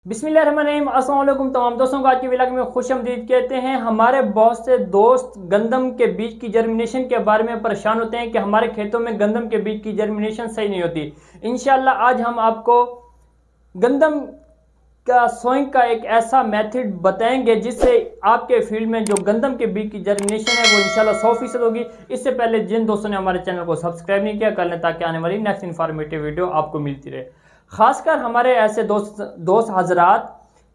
बिस्मिल्लाहिर्रहमानिर्रहीम। अस्सलाम वालेकुम तमाम दोस्तों को आज की व्लॉग में खुशामदीद कहते हैं। हमारे बहुत से दोस्त गंदम के बीज की जर्मिनेशन के बारे में परेशान होते हैं कि हमारे खेतों में गंदम के बीज की जर्मिनेशन सही नहीं होती। इंशाल्लाह आज हम आपको गंदम का सोइंग का एक ऐसा मेथड बताएंगे जिससे आपके फील्ड में जो गंदम के बीज की जर्मिनेशन है वो इंशाल्लाह 100% होगी। इससे पहले जिन दोस्तों ने हमारे चैनल को सब्सक्राइब नहीं किया कर लें ताकि आने वाली नेक्स्ट इन्फॉर्मेटिव वीडियो आपको मिलती रहे। खासकर हमारे ऐसे दोस्त हजरात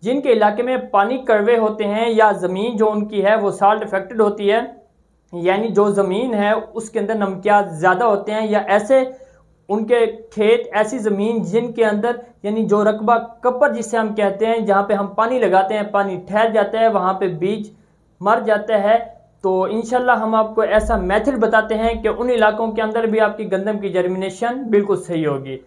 जिनके इलाके में पानी कड़वे होते हैं या ज़मीन जो उनकी है वो साल्ट अफेक्टेड होती है, यानी जो ज़मीन है उसके अंदर नमकियात ज़्यादा होते हैं, या ऐसे उनके खेत ऐसी ज़मीन जिनके अंदर यानी जो रकबा कपर जिसे हम कहते हैं, जहाँ पे हम पानी लगाते हैं पानी ठहर जाता है, वहाँ पे बीज मर जाता है। तो इंशाल्लाह हम आपको ऐसा मेथड बताते हैं कि उन इलाकों के अंदर भी आपकी गंदम की जर्मिनेशन बिल्कुल सही होगी।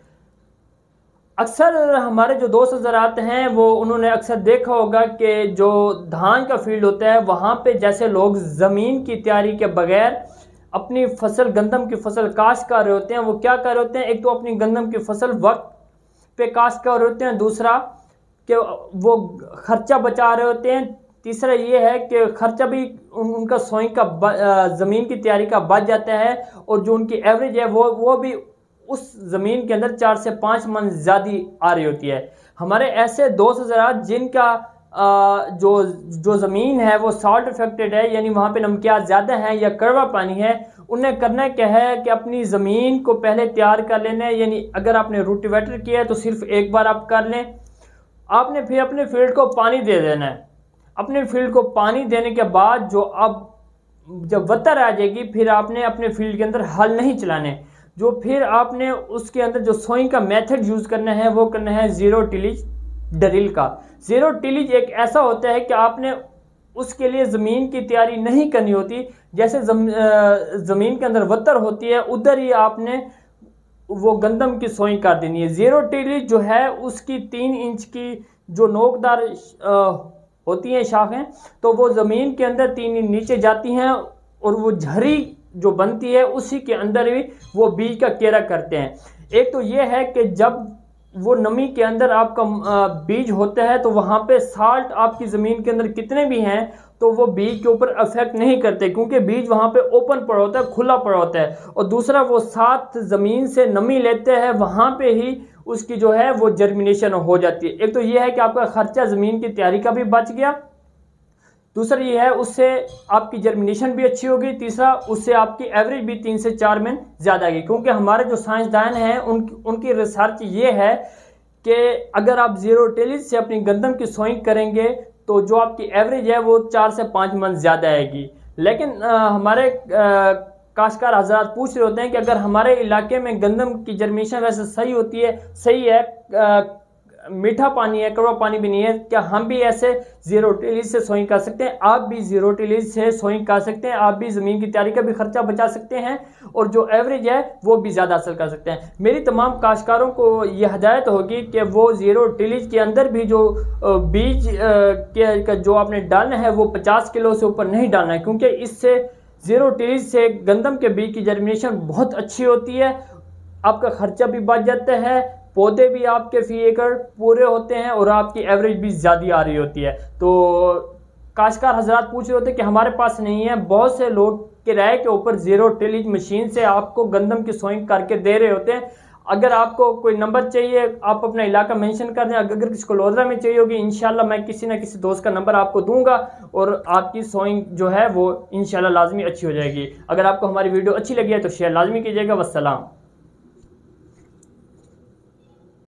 अक्सर हमारे जो दोस्त हज़रात हैं वो उन्होंने अक्सर देखा होगा कि जो धान का फील्ड होता है वहाँ पे जैसे लोग ज़मीन की तैयारी के बगैर अपनी फसल गंदम की फसल काश्त कर रहे होते हैं। वो क्या कर रहे होते हैं, एक तो अपनी गंदम की फसल वक्त पे काश्त कर रहे होते हैं, दूसरा कि वो खर्चा बचा रहे होते हैं, तीसरा ये है कि खर्चा भी उनका सोइंग का ज़मीन की तैयारी का बच जाता है, और जो उनकी एवरेज है वो भी उस ज़मीन के अंदर 4 से 5 मन ज़्यादा आ रही होती है। हमारे ऐसे दोस्त हज़रात जिनका जो ज़मीन है वो सॉल्ट अफेक्टेड है, यानी वहाँ पे नमकियात ज़्यादा है या कड़वा पानी है, उन्हें करना क्या है कि अपनी ज़मीन को पहले तैयार कर लेना है। यानी अगर आपने रोटिवेटर किया है तो सिर्फ एक बार आप कर लें, आपने फिर अपने फील्ड को पानी दे देना है। अपने फील्ड को पानी देने के बाद जब वतर आ जाएगी फिर आपने अपने फील्ड के अंदर हल नहीं चलाने, जो फिर आपने उसके अंदर जो सोइंग का मेथड यूज़ करना है वो करना है ज़ीरो टिलेज ड्रिल का। ज़ीरो टिलेज एक ऐसा होता है कि आपने उसके लिए ज़मीन की तैयारी नहीं करनी होती, जैसे ज़मीन के अंदर वतर होती है उधर ही आपने वो गंदम की सोइंग कर देनी है। ज़ीरो टिलेज जो है उसकी 3 इंच की जो नोकदार होती हैं शाखें, तो वो ज़मीन के अंदर 3 इंच नीचे जाती हैं और वो झरी जो बनती है उसी के अंदर भी वो बीज का केरा करते हैं। एक तो ये है कि जब वो नमी के अंदर आपका बीज होता है तो वहाँ पे साल्ट आपकी ज़मीन के अंदर कितने भी हैं तो वो बीज के ऊपर अफेक्ट नहीं करते, क्योंकि बीज वहाँ पे ओपन पड़ा होता है, खुला पड़ा होता है। और दूसरा वो साथ ज़मीन से नमी लेते हैं, वहाँ पे ही उसकी जो है वो जर्मिनेशन हो जाती है। एक तो ये है कि आपका खर्चा ज़मीन की तैयारी का भी बच गया, दूसरा ये है उससे आपकी जर्मिनेशन भी अच्छी होगी, तीसरा उससे आपकी एवरेज भी 3 से 4 मन ज़्यादा आएगी। क्योंकि हमारे जो साइंसदान हैं उनकी रिसर्च ये है कि अगर आप ज़ीरो टिलेज से अपनी गंदम की सोइंग करेंगे तो जो आपकी एवरेज है वो 4 से 5 मन ज़्यादा आएगी। लेकिन हमारे काश्तकार हजरात पूछ रहे होते हैं कि अगर हमारे इलाके में गंदम की जर्मिनेशन वैसे सही है, मीठा पानी है, कड़वा पानी भी नहीं है, क्या हम भी ऐसे ज़ीरो टिलेज से सोइंग कर सकते हैं? आप भी ज़ीरो टिलेज से सोइंग कर सकते हैं, आप भी ज़मीन की तैयारी का भी खर्चा बचा सकते हैं और जो एवरेज है वो भी ज़्यादा हासिल कर सकते हैं। मेरी तमाम काश्तकारों को ये हदायत होगी कि वो ज़ीरो टिलेज के अंदर भी जो बीज के जो आपने डालना है वो 50 किलो से ऊपर नहीं डालना है, क्योंकि इससे ज़ीरो टिलेज से गंदम के बीज की जर्मिनेशन बहुत अच्छी होती है, आपका खर्चा भी बच जाता है, पौधे भी आपके फी एकड़ पूरे होते हैं और आपकी एवरेज भी ज़्यादा आ रही होती है। तो काश्तकार हजरात पूछ रहे होते हैं कि हमारे पास नहीं है, बहुत से लोग किराए के ऊपर ज़ीरो टिलेज मशीन से आपको गंदम की सोइंग करके दे रहे होते हैं। अगर आपको कोई नंबर चाहिए आप अपना इलाका मेंशन कर दें, अगर किसी को लोधरा में चाहिए होगी इंशाल्लाह मैं किसी ना किसी दोस्त का नंबर आपको दूंगा और आपकी सोइंग जो है वो इंशाल्लाह लाजमी अच्छी हो जाएगी। अगर आपको हमारी वीडियो अच्छी लगी है तो शेयर लाजमी कीजिएगा। वस्सलाम।